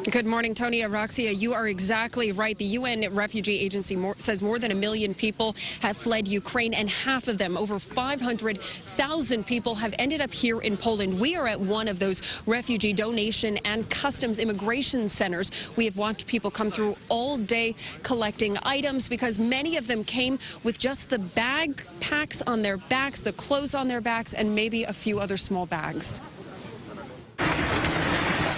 Good morning, Tony. Roxia, you are exactly right. The UN Refugee Agency says more than 1 million people have fled Ukraine, and half of them, over 500,000 people, have ended up here in Poland. We are at one of those refugee donation and customs immigration centers. We have watched people come through all day collecting items because many of them came with just the backpacks on their backs, the clothes on their backs, and maybe a few other small bags.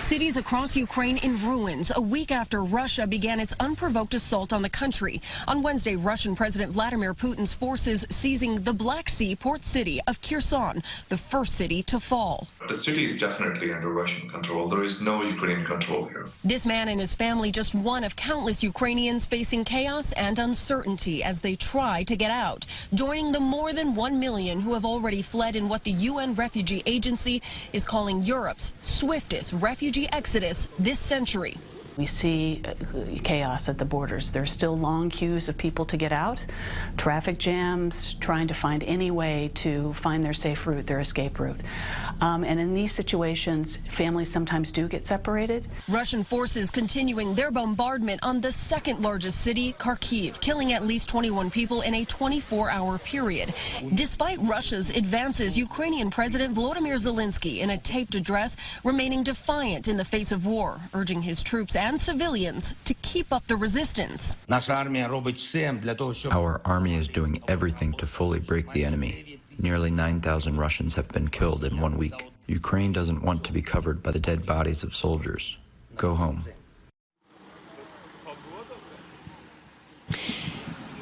Cities across Ukraine in ruins a week after Russia began its unprovoked assault on the country. On Wednesday, Russian President Vladimir Putin's forces seizing the Black Sea port city of Kherson, the first city to fall. The city is definitely under Russian control. There is no Ukrainian control here. This man and his family, just one of countless Ukrainians facing chaos and uncertainty as they try to get out, joining the more than 1 million who have already fled in what the UN Refugee Agency is calling Europe's swiftest refugee exodus this century. We see chaos at the borders. There's still long queues of people to get out, traffic jams, trying to find any way to find their safe route, their escape route. And in these situations, families sometimes do get separated. Russian forces continuing their bombardment on the second largest city, Kharkiv, killing at least 21 people in a 24-hour period. Despite Russia's advances, Ukrainian President Volodymyr Zelensky, in a taped address, remaining defiant in the face of war, urging his troops and civilians to keep up the resistance. Our army is doing everything to fully break the enemy. Nearly 9,000 Russians have been killed in 1 week. Ukraine doesn't want to be covered by the dead bodies of soldiers. Go home.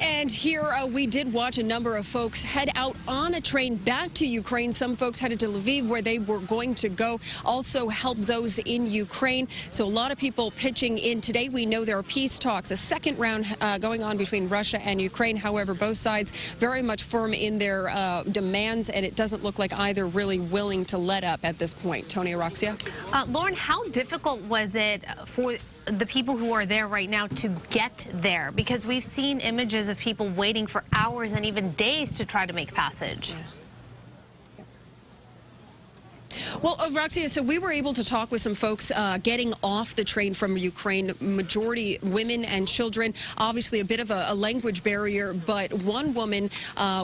And here we did watch a number of folks head out on a train back to Ukraine. Some folks headed to Lviv, where they were going to go, also help those in Ukraine. So a lot of people pitching in today. We know there are peace talks, a second round going on between Russia and Ukraine. However, both sides very much firm in their demands, and it doesn't look like either really willing to let up at this point. Tony, Roxia? Lauren, how difficult was it for the people who are there right now to get there? Because we've seen images of people waiting for hours and even days to try to make passage. Well, Roxia, so we were able to talk with some folks getting off the train from Ukraine, majority women and children. Obviously a bit of a language barrier, but one woman,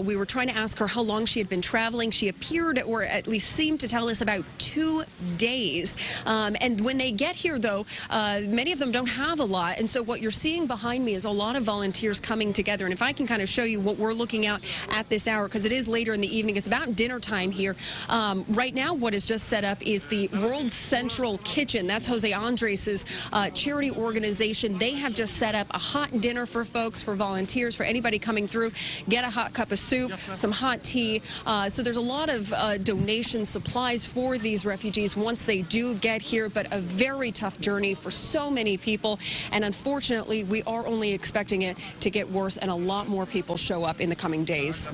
we were trying to ask her how long she had been traveling. She appeared, or at least seemed to tell us, about 2 days. And when they get here, though, many of them don't have a lot. And so what you're seeing behind me is a lot of volunteers coming together. And if I can kind of show you what we're looking at this hour, because it is later in the evening, it's about dinner time here. Right now, what is just set up is the World Central Kitchen. That's Jose Andres' charity organization. They have just set up a hot dinner for folks, for volunteers, for anybody coming through. Get a hot cup of soup, some hot tea. So there's a lot of donation supplies for these refugees once they do get here, but a very tough journey for so many people. And unfortunately, we are only expecting it to get worse, and a lot more people show up in the coming days.